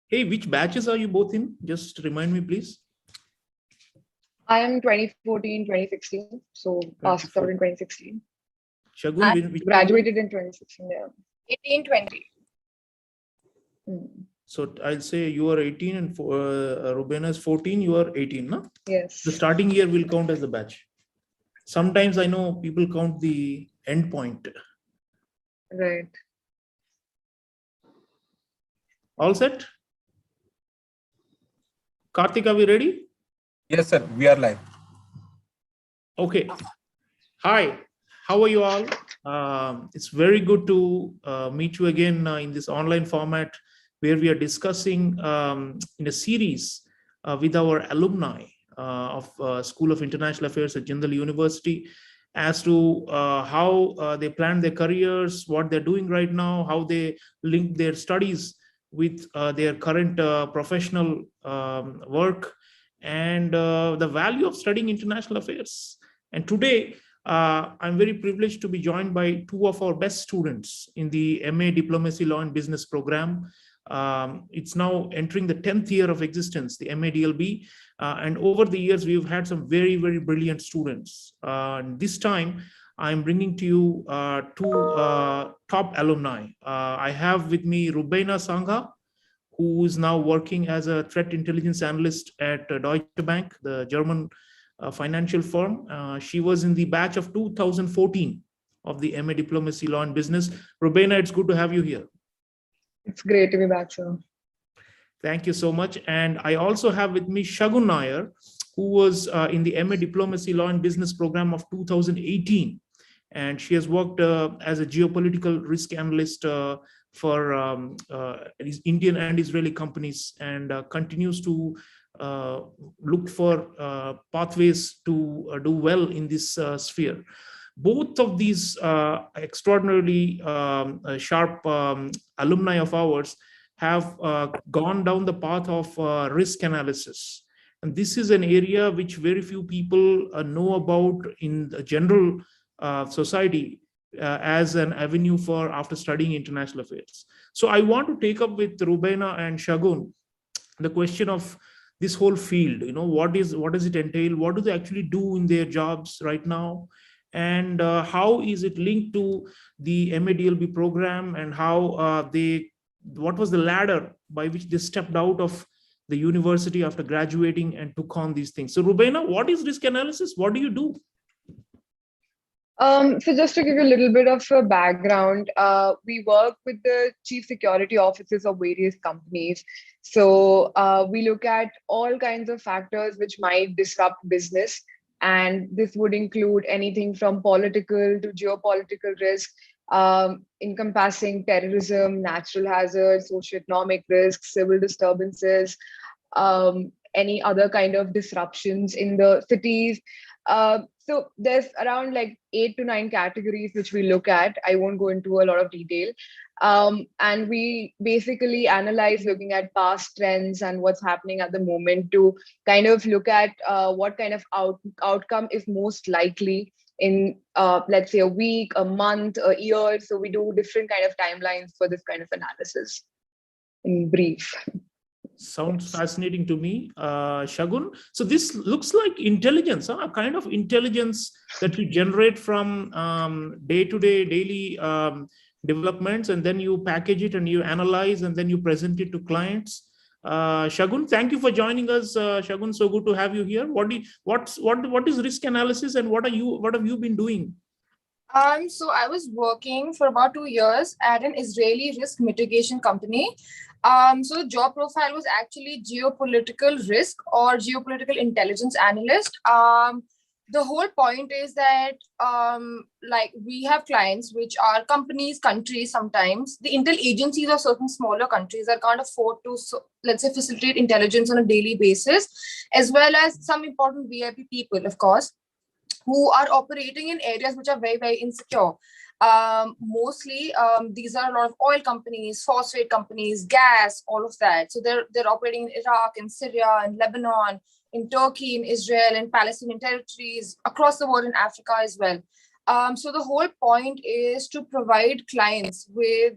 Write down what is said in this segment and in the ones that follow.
Hey, which batches are you both in? Just remind me, please. I am 2014, 2016. So passed out in 2016. Shagun, which Graduated in 2016, yeah. 18, 20. So I'll say you are 18 and Rubena is 14, you are 18, no? Yes. The starting year will count as the batch. Sometimes I know people count the end point. Right. All set? Karthik, are we ready? Yes, sir. We are live. Okay. Hi, how are you all? It's very good to meet you again in this online format where we are discussing in a series with our alumni of School of International Affairs at Jindal University as to how they plan their careers, what they're doing right now, how they link their studies with their current professional work, and the value of studying international affairs. And today, I'm very privileged to be joined by two of our best students in the MA Diplomacy Law and Business program. It's now entering the 10th year of existence, the MADLB. And over the years, we've had some very, very brilliant students. This time, I'm bringing to you two top alumni. I have with me Rubena Sangha, who is now working as a threat intelligence analyst at Deutsche Bank, the German financial firm. She was in the batch of 2014 of the MA Diplomacy Law and Business. Rubena, it's good to have you here. It's great to be back, sir. Thank you so much. And I also have with me Shagun Nair, who was in the MA Diplomacy Law and Business program of 2018. And she has worked as a geopolitical risk analyst for Indian and Israeli companies, and continues to look for pathways to do well in this sphere. Both of these extraordinarily sharp alumni of ours have gone down the path of risk analysis. And this is an area which very few people know about in the general society as an avenue for after studying international affairs. So I want to take up with Rubena and Shagun the question of this whole field. What does it entail? What do they actually do in their jobs right now? And how is it linked to the MADLB program, and how what was the ladder by which they stepped out of the university after graduating and took on these things? So Rubena, what is risk analysis? What do you do? So just to give you a little bit of a background, we work with the chief security officers of various companies. So we look at all kinds of factors which might disrupt business. And this would include anything from political to geopolitical risk, encompassing terrorism, natural hazards, socioeconomic risks, civil disturbances, any other kind of disruptions in the cities. So there's around like 8 to 9 categories which we look at. I won't go into a lot of detail. And we basically analyze looking at past trends and what's happening at the moment to kind of look at what kind of outcome is most likely in, let's say, a week, a month, a year. So we do different kind of timelines for this kind of analysis in brief. Sounds fascinating to me, Shagun. So this looks like intelligence, a kind of intelligence that you generate from day-to-day, daily developments, and then you package it and you analyze and then you present it to clients. Shagun, thank you for joining us. Shagun, so good to have you here. What is risk analysis, and what have you been doing? So I was working for about 2 years at an Israeli risk mitigation company. So the job profile was actually geopolitical risk or geopolitical intelligence analyst. The whole point is that like we have clients which are companies, countries. Sometimes the intel agencies of certain smaller countries that can't afford to, let's say, facilitate intelligence on a daily basis, as well as some important VIP people, of course, who are operating in areas which are very, very insecure. Mostly, these are a lot of oil companies, phosphate companies, gas, all of that. So they're operating in Iraq, in Syria, in Lebanon, in Turkey, in Israel, in Palestinian territories, across the world, in Africa as well. So the whole point is to provide clients with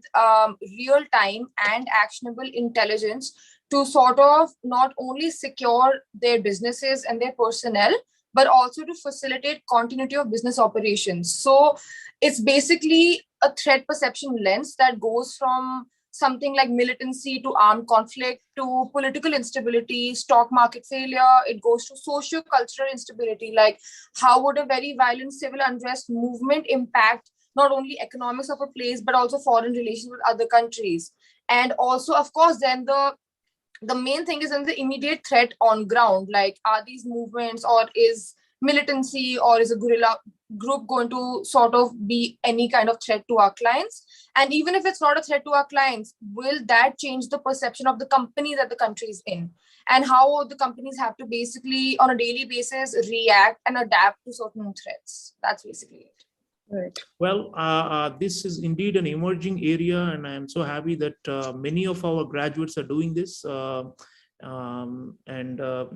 real-time and actionable intelligence to sort of not only secure their businesses and their personnel, but also to facilitate continuity of business operations. So it's basically a threat perception lens that goes from something like militancy to armed conflict to political instability, stock market failure. It goes to socio-cultural instability, like how would a very violent civil unrest movement impact not only economics of a place, but also foreign relations with other countries. And also, of course, then the main thing is in the immediate threat on ground, like are these movements or is militancy or is a guerrilla group going to sort of be any kind of threat to our clients? And even if it's not a threat to our clients, will that change the perception of the company that the country is in, and how the companies have to basically on a daily basis react and adapt to certain threats? That's basically it. Right. Well, this is indeed an emerging area, and I am so happy that many of our graduates are doing this, and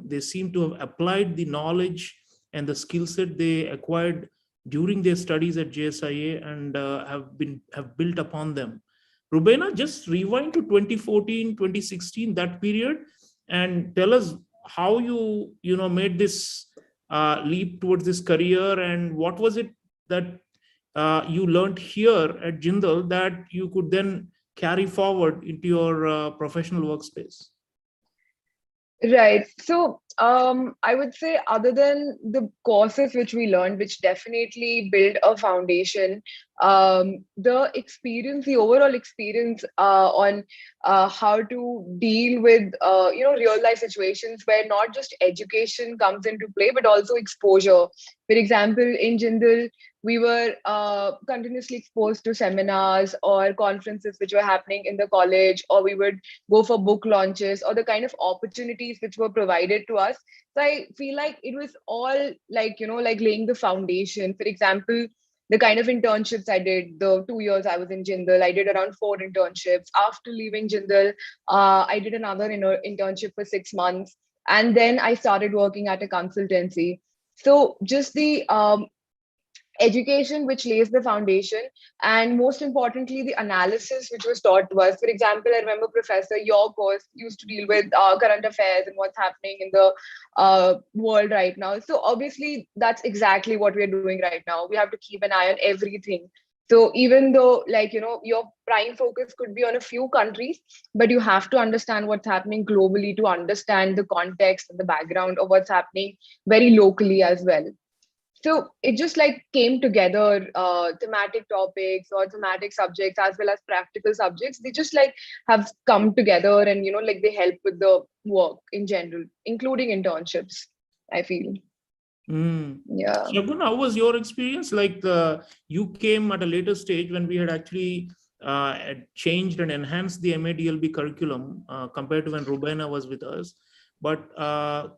they seem to have applied the knowledge and the skill set they acquired during their studies at JSIA and have built upon them. Rubaina, just rewind to 2014, 2016, that period, and tell us how you made this leap towards this career, and what was it that you learned here at Jindal that you could then carry forward into your professional workspace? Right. So I would say, other than the courses which we learned, which definitely build a foundation, the experience, the overall experience on how to deal with real life situations where not just education comes into play, but also exposure. For example, in Jindal, we were continuously exposed to seminars or conferences which were happening in the college, or we would go for book launches, or the kind of opportunities which were provided to us. So I feel like it was all like, like laying the foundation. For example, the kind of internships I did, the 2 years I was in Jindal, I did around 4 internships. After leaving Jindal, I did another internship for 6 months. And then I started working at a consultancy. So just the education which lays the foundation, and most importantly the analysis which was taught to us. For example, I remember, Professor, your course used to deal with current affairs and what's happening in the world right now. So obviously that's exactly what we're doing right now. We have to keep an eye on everything. So even though, like, your prime focus could be on a few countries, but you have to understand what's happening globally to understand the context and the background of what's happening very locally as well. So it just like came together, thematic topics or thematic subjects as well as practical subjects. They just like have come together, and like they help with the work in general, including internships, I feel. Yeah. Shagun, how was your experience? Like you came at a later stage when we had actually changed and enhanced the MADLB curriculum compared to when Rubaina was with us. But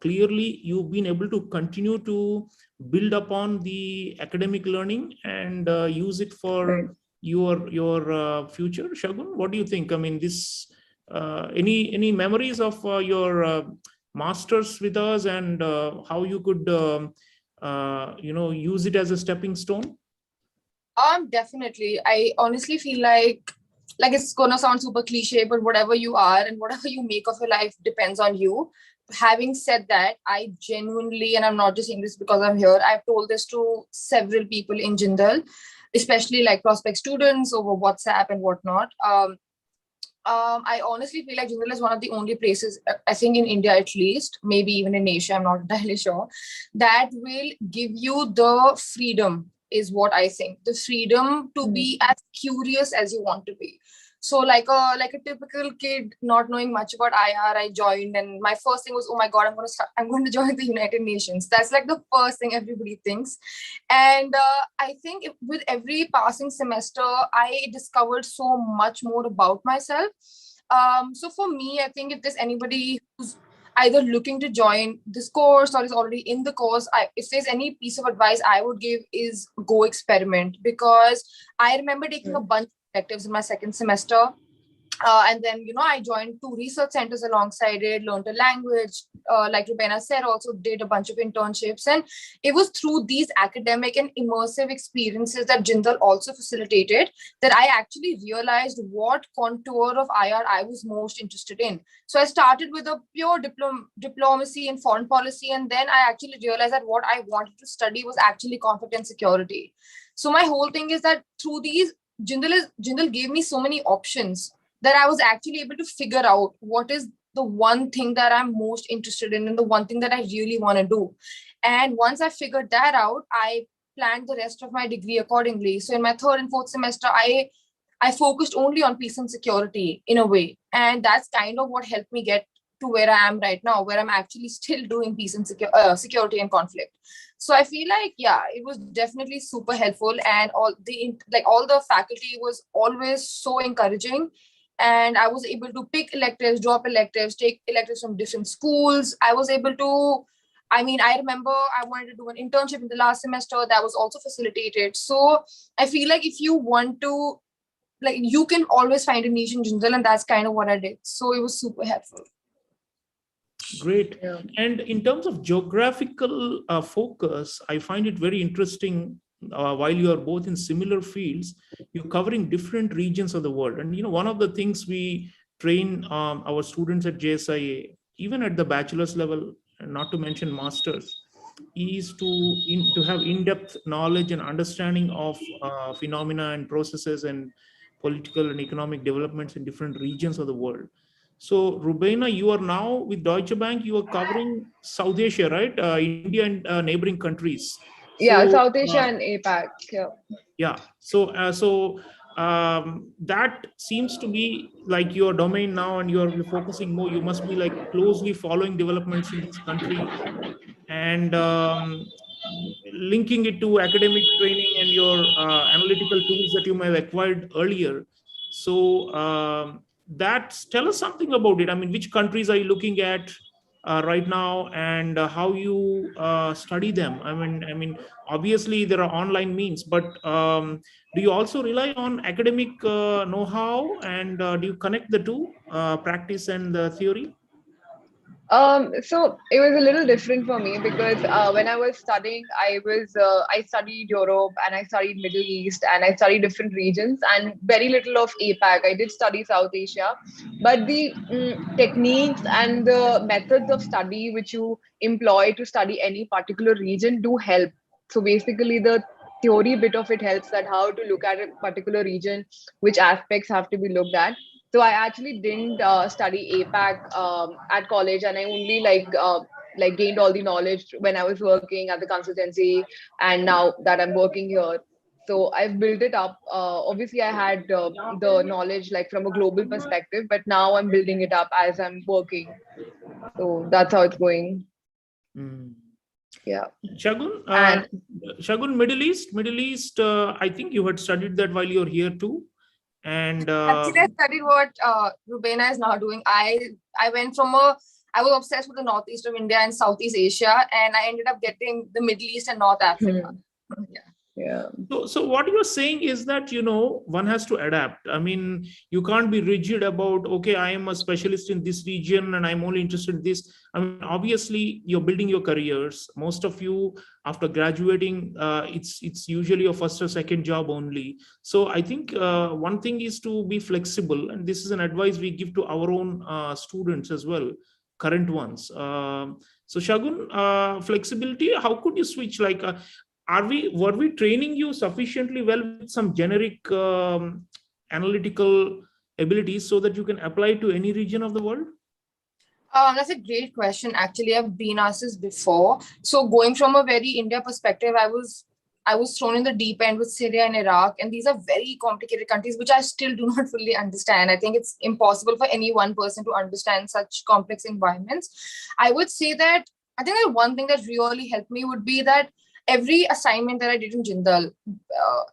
clearly you've been able to continue to build upon the academic learning and use it for your future. Shagun, what do you think? I mean, this any memories of your masters with us, and how you could use it as a stepping stone? Definitely. I honestly feel like it's gonna sound super cliche, but whatever you are and whatever you make of your life depends on you. Having said that, I genuinely, and I'm not just saying this because I'm here, I've told this to several people in Jindal, especially like prospect students over WhatsApp and whatnot. I honestly feel like Jindal is one of the only places, I think in India at least, maybe even in Asia, I'm not entirely sure, that will give you the freedom, is what I think. The freedom to be as curious as you want to be. So like a typical kid, not knowing much about IR, I joined, and my first thing was, oh my God, I'm going to join the United Nations. That's like the first thing everybody thinks. And I think with every passing semester, I discovered so much more about myself. So for me, I think if there's anybody who's either looking to join this course or is already in the course, if there's any piece of advice I would give is go experiment. Because I remember taking a bunch of electives in my second semester. And then, I joined 2 research centers alongside it, learned a language, like Rubena said, also did a bunch of internships. And it was through these academic and immersive experiences that Jindal also facilitated that I actually realized what contour of IR I was most interested in. So I started with a pure diplomacy and foreign policy. And then I actually realized that what I wanted to study was actually conflict and security. So my whole thing is that through these, Jindal gave me so many options that I was actually able to figure out what is the one thing that I'm most interested in and the one thing that I really want to do. And once I figured that out, I planned the rest of my degree accordingly. So in my 3rd and 4th semester, I focused only on peace and security in a way. And that's kind of what helped me get to where I am right now, where I'm actually still doing peace and security and conflict. So I feel like, yeah, it was definitely super helpful. And all the faculty was always so encouraging. And I was able to pick electives, drop electives, take electives from different schools. I remember I wanted to do an internship in the last semester that was also facilitated. So I feel like if you want to, you can always find a niche in Jindal, and that's kind of what I did. So it was super helpful. Great. Yeah. And in terms of geographical focus, I find it very interesting. While you are both in similar fields, you're covering different regions of the world. And one of the things we train our students at JSIA, even at the bachelor's level, and not to mention masters, is to have in-depth knowledge and understanding of phenomena and processes and political and economic developments in different regions of the world. So, Rubena, you are now with Deutsche Bank. You are covering South Asia, right? India and neighboring countries. Yeah, So, South Asia and APAC. Yeah. yeah. So that seems to be like your domain now, and you're focusing more. You must be like closely following developments in these countries and linking it to academic training and your analytical tools that you may have acquired earlier. So tell us something about it. I mean, which countries are you looking at right now, and how you study them? I mean, obviously there are online means, but do you also rely on academic know-how, and do you connect the two, practice and the theory? So it was a little different for me because when I was studying, I studied Europe and I studied Middle East and I studied different regions and very little of APAC. I did study South Asia, but the techniques and the methods of study which you employ to study any particular region do help. So basically, the theory bit of it helps that how to look at a particular region, which aspects have to be looked at. So I actually didn't study APAC at college, and I only gained all the knowledge when I was working at the consultancy, and now that I'm working here. So I've built it up. Obviously, I had the knowledge like from a global perspective, but now I'm building it up as I'm working. So that's how it's going. Yeah. Shagun, Middle East. I think you had studied that while you're here too. And actually, I studied what Rubena is now doing. I was obsessed with the northeast of India and Southeast Asia, and I ended up getting the Middle East and North Africa. Yeah. So what you're saying is that, one has to adapt. I mean, you can't be rigid about, okay, I am a specialist in this region and I'm only interested in this. I mean, obviously you're building your careers. Most of you, after graduating, it's usually your first or second job only. So I think one thing is to be flexible. And this is an advice we give to our own students as well, current ones. So Shagun, flexibility, how could you switch? Like, were we training you sufficiently well with some generic analytical abilities so that you can apply to any region of the world? That's a great question. Actually, I've been asked this before. So going from a very India perspective, I was thrown in the deep end with Syria and Iraq, and these are very complicated countries, which I still do not fully understand. I think it's impossible for any one person to understand such complex environments. I would say that I think that one thing that really helped me would be that every assignment that I did in Jindal,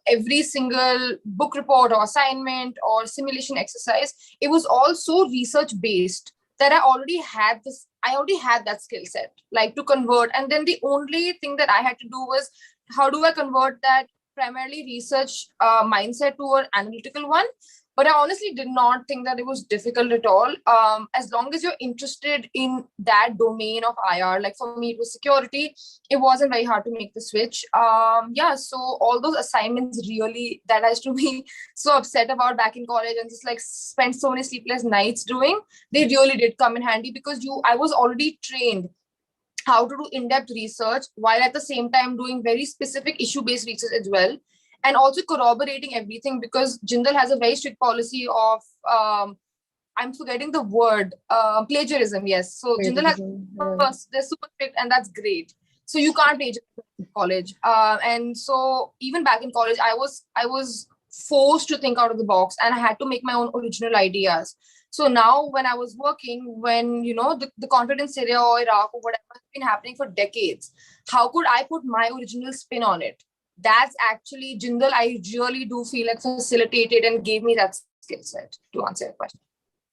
every single book report or assignment or simulation exercise, it was all so research based that I already had that skill set, like to convert. And then the only thing that I had to do was, how do I convert that primarily research mindset to an analytical one? But I honestly did not think that it was difficult at all. As long as you're interested in that domain of IR, like for me, it was security. It wasn't very hard to make the switch. Yeah, so all those assignments really that I used to be so upset about back in college and just like spend so many sleepless nights doing, they really did come in handy because I was already trained how to do in-depth research while at the same time doing very specific issue-based research as well, and also corroborating everything because Jindal has a very strict policy of I'm forgetting the word, plagiarism. Yes, so Jindal has they're super strict, and that's great. So you can't plagiarize in college, and so even back in college, I was forced to think out of the box, and I had to make my own original ideas. So now when I was working, when the conflict in Syria or Iraq or whatever has been happening for decades, how could I put my original spin on it? That's actually Jindal, I really do feel like facilitated and gave me that skill set to answer your question.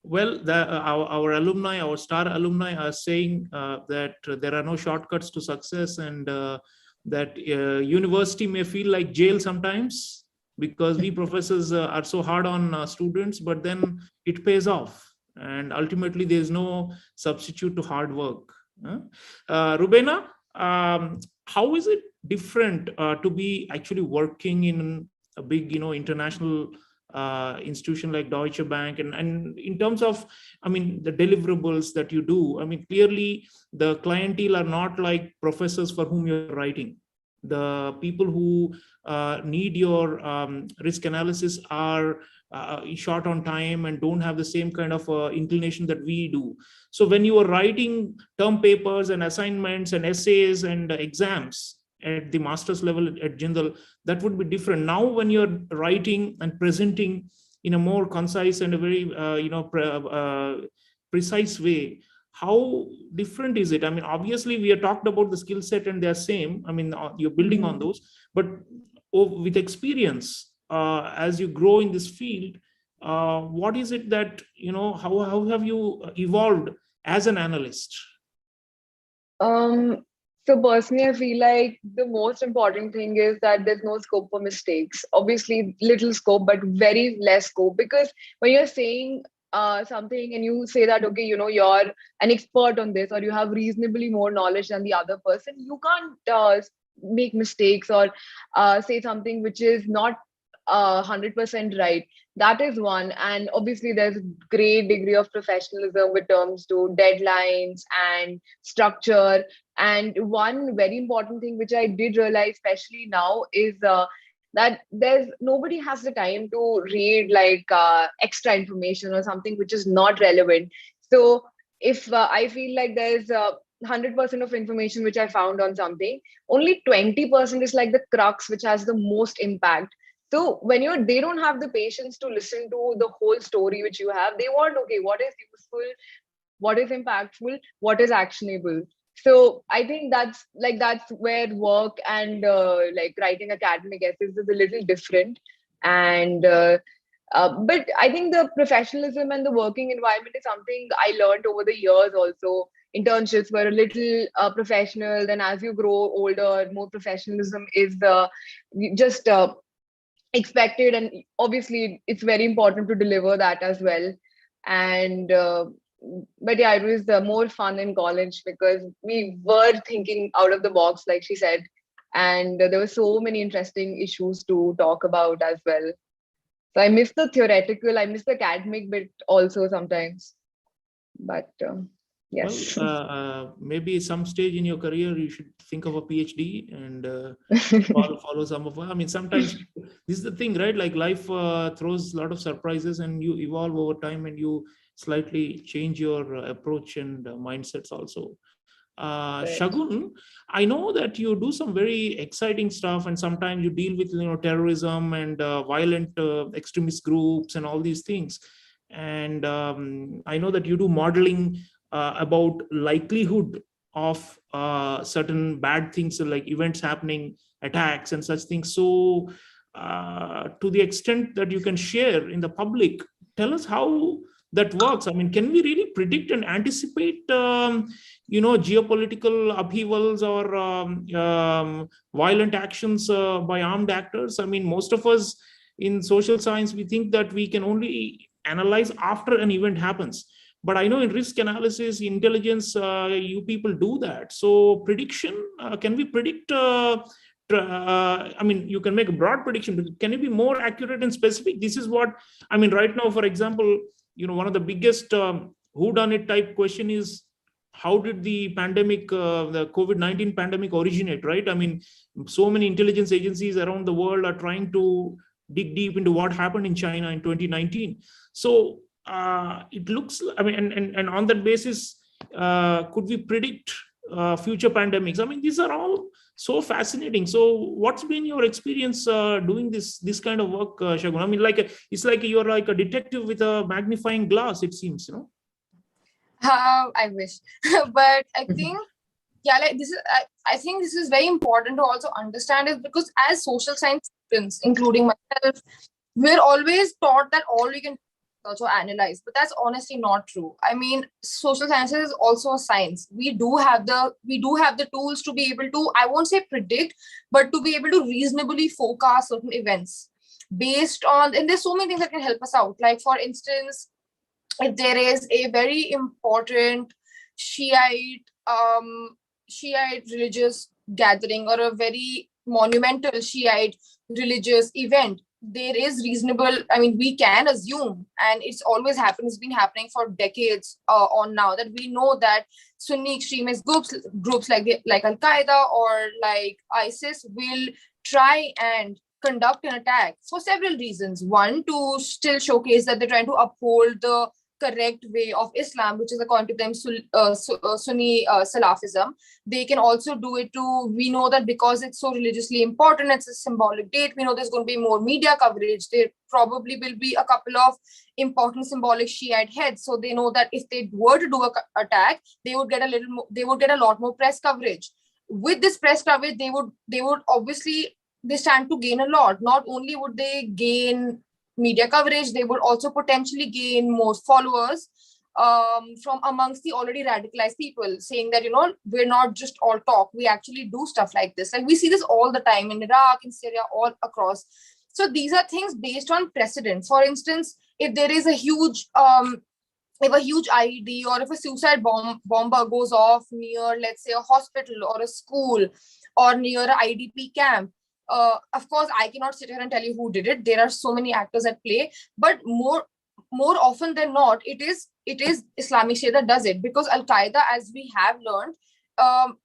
Well, our alumni, our star alumni are saying that there are no shortcuts to success, and that university may feel like jail sometimes because we professors are so hard on students, but then it pays off. And ultimately, there's no substitute to hard work. Rubena, how is it different to be actually working in a big, international institution like Deutsche Bank, and in terms of, the deliverables that you do? Clearly the clientele are not like professors for whom you're writing. The people who need your risk analysis are short on time and don't have the same kind of inclination that we do. So when you are writing term papers and assignments and essays and exams at the master's level at Jindal, that would be different. Now when you're writing and presenting in a more concise and a very precise way, how different is it? Obviously we have talked about the skill set and they're same. You're building on those, but with experience, as you grow in this field, what is it that, how have you evolved as an analyst? So personally, I feel like the most important thing is that there's no scope for mistakes. Obviously, little scope, but very less scope. Because when you're saying something and you say that, okay, you're an expert on this, or you have reasonably more knowledge than the other person, you can't make mistakes or say something which is not 100% right. That is one. And obviously there's a great degree of professionalism with terms to deadlines and structure. And one very important thing which I did realize, especially now, is that nobody has the time to read like extra information or something which is not relevant. So if I feel like there's 100% of information which I found on something, only 20% is like the crux which has the most impact. So when they don't have the patience to listen to the whole story which you have, they want, okay, what is useful, what is impactful, what is actionable. So I think that's where work and like writing academic essays is a little different. And but I think the professionalism and the working environment is something I learned over the years also. Internships were a little professional. Then as you grow older, more professionalism is just expected, and obviously it's very important to deliver that as well. And but yeah, it was more fun in college because we were thinking out of the box, like she said, and there were so many interesting issues to talk about as well. So I miss the theoretical, I miss the academic bit also sometimes, but yes. Well, maybe some stage in your career you should think of a PhD and follow some of. Sometimes this is the thing, right? Like life throws a lot of surprises, and you evolve over time, and you slightly change your approach and mindsets also. Shagun, I know that you do some very exciting stuff, and sometimes you deal with terrorism and violent extremist groups and all these things. And I know that you do modeling about likelihood of certain bad things, like events happening, attacks and such things. So to the extent that you can share in the public, tell us how that works. Can we really predict and anticipate geopolitical upheavals or violent actions by armed actors? Most of us in social science, we think that we can only analyze after an event happens. But I know in risk analysis, intelligence, you people do that. So prediction, can we predict? I mean, you can make a broad prediction, but can it be more accurate and specific? This is what I mean. Right now, for example, one of the biggest whodunit type question is, how did the pandemic, the COVID-19 pandemic originate, right? I mean, so many intelligence agencies around the world are trying to dig deep into what happened in China in 2019. So it looks, I mean, and on that basis, could we predict future pandemics? I mean, these are all so fascinating. So what's been your experience doing this kind of work, Shagun? I mean, it's like you're like a detective with a magnifying glass, it seems, I wish, but I think, yeah, like this is, I think this is very important to also understand, is because as social science students, including myself, we're always taught that all we can also analyze, but that's honestly not true. I mean, social sciences is also a science. We do have the tools to be able to, I won't say predict, but to be able to reasonably forecast certain events based on, and there's so many things that can help us out. Like, for instance, if there is a very important Shiite religious gathering, or a very monumental Shiite religious event, there is reasonable, I mean, we can assume, and it's always happened, it's been happening for decades on now, that we know that Sunni extremist groups like Al-Qaeda or like ISIS will try and conduct an attack for several reasons. One, to still showcase that they're trying to uphold the correct way of Islam, which is according to them Sunni Salafism. They can also do it to, we know that because it's so religiously important, it's a symbolic date, we know there's going to be more media coverage. There probably will be a couple of important symbolic Shiite heads, so they know that if they were to do an attack, they would get a lot more press coverage. With this press coverage, they would obviously, they stand to gain a lot. Not only would they gain media coverage, they would also potentially gain more followers from amongst the already radicalized people, saying that, we're not just all talk, we actually do stuff like this. Like, we see this all the time in Iraq, in Syria, all across. So these are things based on precedent. For instance, if there is a huge IED, or if a suicide bomber goes off near, let's say, a hospital or a school, or near an IDP camp, of course, I cannot sit here and tell you who did it. There are so many actors at play, but more often than not, it is Islamic State that does it, because Al-Qaeda, as we have learned,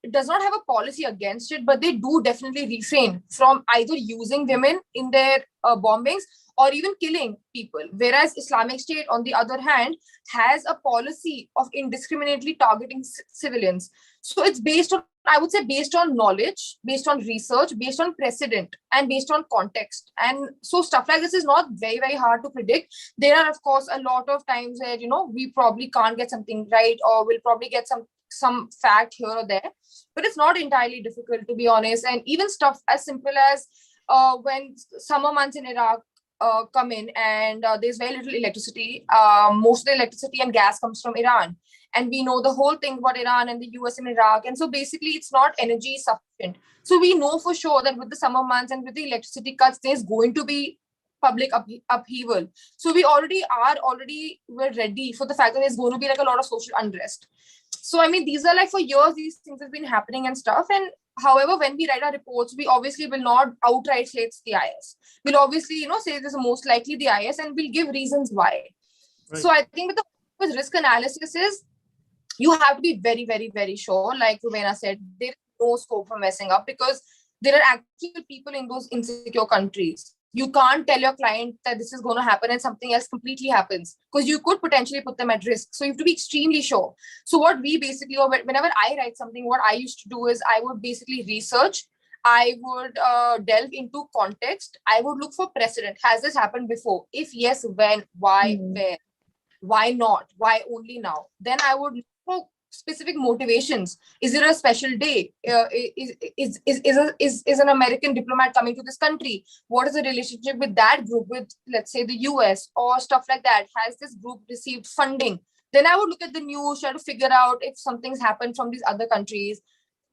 does not have a policy against it, but they do definitely refrain from either using women in their bombings or even killing people. Whereas Islamic State, on the other hand, has a policy of indiscriminately targeting civilians. So it's based on, I would say, based on knowledge, based on research, based on precedent, and based on context. And so stuff like this is not very, very hard to predict. There are, of course, a lot of times where, we probably can't get something right, or we'll probably get some fact here or there, but it's not entirely difficult, to be honest. And even stuff as simple as when summer months in Iraq come in, and there's very little electricity. Most of the electricity and gas comes from Iran. And we know the whole thing about Iran and the US and Iraq. And so basically, it's not energy sufficient. So we know for sure that with the summer months and with the electricity cuts, there's going to be public upheaval. So we're ready for the fact that there's going to be like a lot of social unrest. So, I mean, these are like, for years, these things have been happening and stuff. And however, when we write our reports, we obviously will not outright say it's the IS. We'll obviously, say this is most likely the IS, and we'll give reasons why. Right. So I think with risk analysis is, you have to be very, very, very sure. Like Rubena said, there is no scope for messing up, because there are actual people in those insecure countries. You can't tell your client that this is going to happen and something else completely happens, because you could potentially put them at risk. So you have to be extremely sure. So what we basically, or whenever I write something, what I used to do is I would basically research. I would delve into context. I would look for precedent. Has this happened before? If yes, when, why, where, why not, why only now? Then I would look for specific motivations. Is there a special day? Is an American diplomat coming to this country? What is the relationship with that group, with, let's say, the US or stuff like that? Has this group received funding? Then I would look at the news, try to figure out if something's happened from these other countries.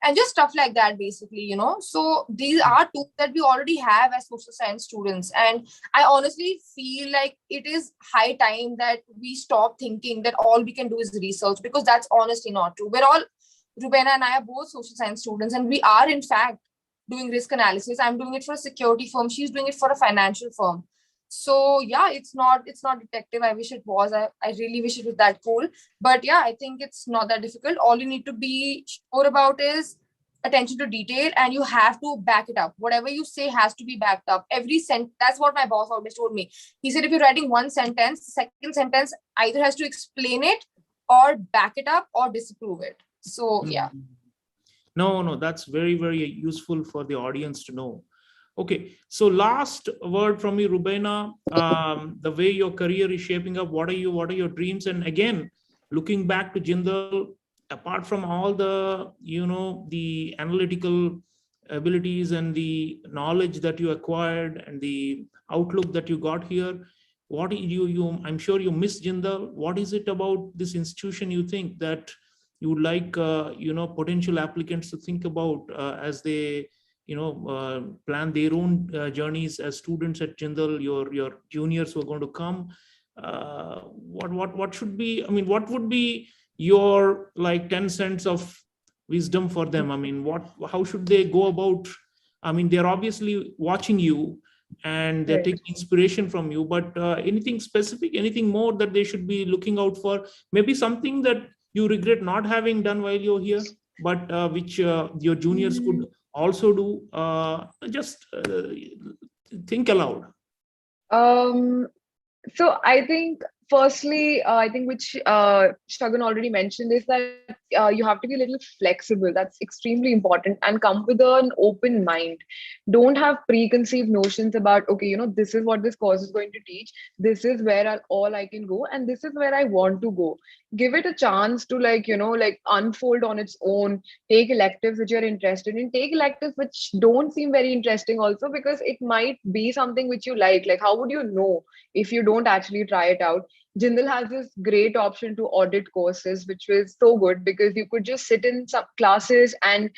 and just stuff like that, basically, so these are tools that we already have as social science students. And I honestly feel like it is high time that we stop thinking that all we can do is research, because that's honestly not true. Rubena and I are both social science students, and we are in fact doing risk analysis. I'm doing it for a security firm, she's doing it for a financial firm. So yeah, it's not detective. I wish it was. I really wish it was that cool. But yeah, I think it's not that difficult. All you need to be sure about is attention to detail, and you have to back it up. Whatever you say has to be backed up. That's what my boss always told me. He said, if you're writing one sentence, the second sentence either has to explain it or back it up or disprove it. So yeah. No, that's very, very useful for the audience to know. Okay, so last word from you, Rubena. The way your career is shaping up, what are your dreams? And again, looking back to Jindal, apart from all the the analytical abilities and the knowledge that you acquired and the outlook that you got here, what you I'm sure you miss Jindal. What is it about this institution you think that you would like potential applicants to think about as they plan their own journeys as students at Jindal, your juniors who are going to come? What should be, I mean, what would be your like 10 cents of wisdom for them? I mean, how should they go about? I mean, they're obviously watching you and they're taking inspiration from you, but anything specific, anything more that they should be looking out for? Maybe something that you regret not having done while you're here, but which your juniors could also do. Just think aloud. So I think firstly, I think which Shagun already mentioned is that you have to be a little flexible. That's extremely important, and come with an open mind. Don't have preconceived notions about, okay, this is what this course is going to teach. This is where all I can go, and this is where I want to go. Give it a chance to like unfold on its own. Take electives which you're interested in. Take electives which don't seem very interesting also, because it might be something which you like. Like, how would you know if you don't actually try it out? Jindal has this great option to audit courses, which was so good because you could just sit in some classes and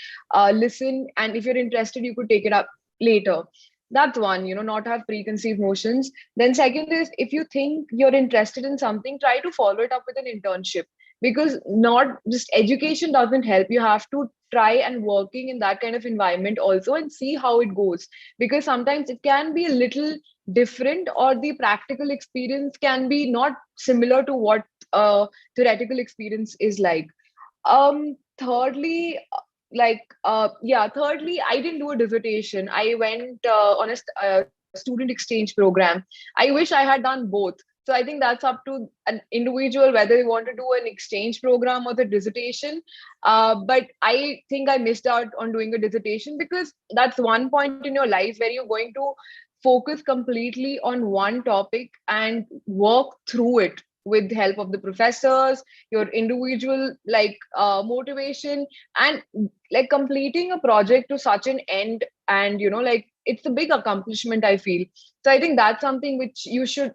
listen. And if you're interested, you could take it up later. That's one, not have preconceived notions. Then second is, if you think you're interested in something, try to follow it up with an internship, because not just education doesn't help. You have to try and working in that kind of environment also and see how it goes, because sometimes it can be a little different, or the practical experience can be not similar to what theoretical experience is like. Thirdly, thirdly, I didn't do a dissertation. I went on a student exchange program. I wish I had done both. So I think that's up to an individual whether they want to do an exchange program or the dissertation. But I think I missed out on doing a dissertation, because that's one point in your life where you're going to focus completely on one topic and work through it with the help of the professors, your individual motivation, and like completing a project to such an end. And it's a big accomplishment, I feel. So I think that's something which you should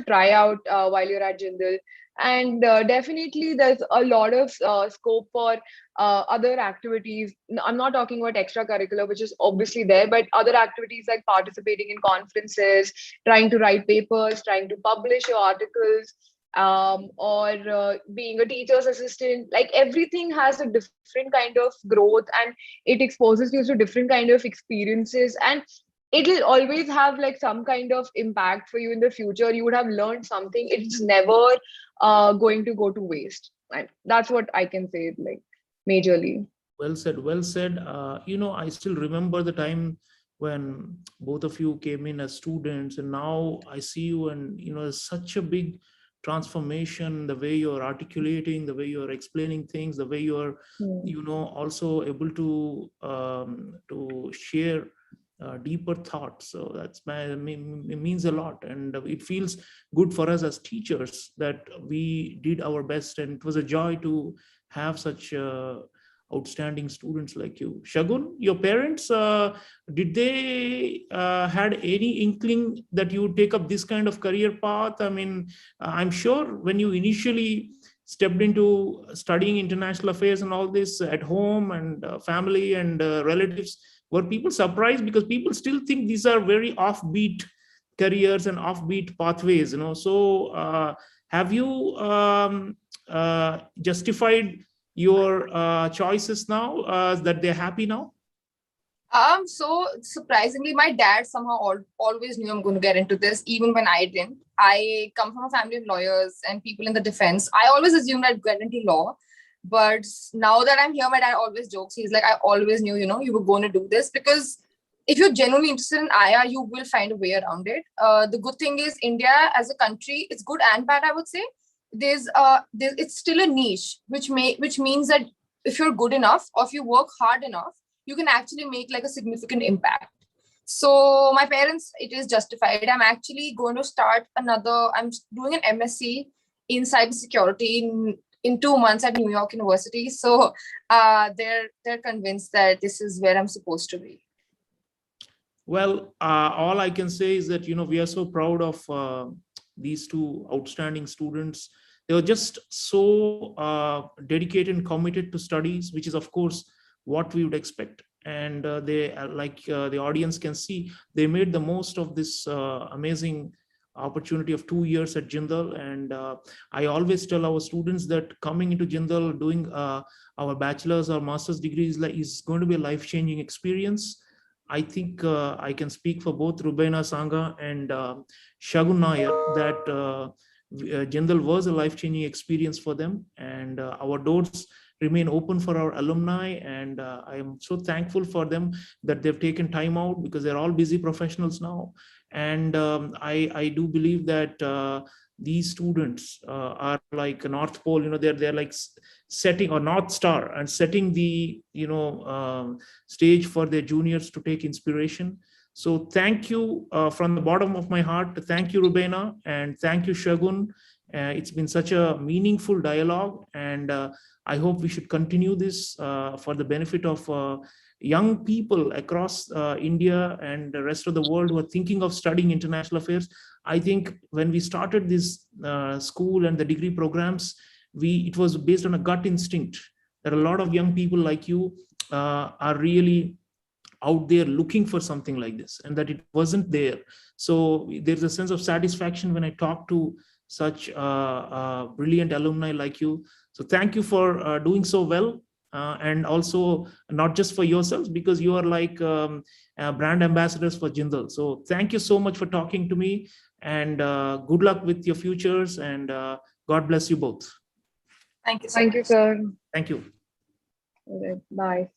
try out while you're at Jindal. And definitely there's a lot of scope for other activities. I'm not talking about extracurricular, which is obviously there, but other activities like participating in conferences, trying to write papers, trying to publish your articles, or being a teacher's assistant. Like, everything has a different kind of growth, and it exposes you to different kind of experiences, and it will always have like some kind of impact for you in the future. You would have learned something. It's never going to go to waste. And that's what I can say, like, majorly. Well said, well said. I still remember the time when both of you came in as students, and now I see you, and there's such a big transformation, the way you're articulating, the way you're explaining things, the way you're also able to share deeper thoughts. So it means a lot, and it feels good for us as teachers that we did our best, and it was a joy to have such outstanding students like you. Shagun, your parents, did they had any inkling that you would take up this kind of career path? I mean, I'm sure when you initially stepped into studying international affairs and all this at home, and family and relatives, were people surprised? Because people still think these are very offbeat careers and offbeat pathways, So have you justified your choices now, that they're happy now? So surprisingly, my dad somehow always knew I'm going to get into this, even when I didn't. I come from a family of lawyers and people in the defense. I always assumed I'd get into law. But now that I'm here, my dad always jokes. He's like, I always knew, you were going to do this, because if you're genuinely interested in IR, you will find a way around it. The good thing is India as a country, it's good and bad, I would say. It's still a niche, which means that if you're good enough or if you work hard enough, you can actually make like a significant impact. So my parents, it is justified. I'm actually going to start I'm doing an MSc in cybersecurity in 2 months at New York University. So they're convinced that this is where I'm supposed to be. Well, all I can say is that, we are so proud of these two outstanding students. They were just so dedicated and committed to studies, which is, of course, what we would expect. And they, like the audience can see, they made the most of this amazing opportunity of 2 years at Jindal. And I always tell our students that coming into Jindal, doing our bachelor's or master's degrees is going to be a life-changing experience. I think I can speak for both Rubaina Sangha and Shagun Nair that Jindal was a life-changing experience for them, and our doors remain open for our alumni. And I am so thankful for them that they've taken time out, because they're all busy professionals now. And I do believe that these students are like a North Pole, they're like setting, or North Star, and setting the stage for their juniors to take inspiration. So thank you from the bottom of my heart. Thank you, Rubaina, and thank you, Shagun. It's been such a meaningful dialogue, and I hope we should continue this for the benefit of young people across India and the rest of the world who are thinking of studying international affairs. I think when we started this school and the degree programs, it was based on a gut instinct that a lot of young people like you are really out there looking for something like this, and that it wasn't there. So there's a sense of satisfaction when I talk to such brilliant alumni like you. So thank you for doing so well, and also not just for yourselves, because you are like brand ambassadors for Jindal. So thank you so much for talking to me, and good luck with your futures, and God bless you both. Thank you so Thank much. you, sir. Thank you. All right, bye.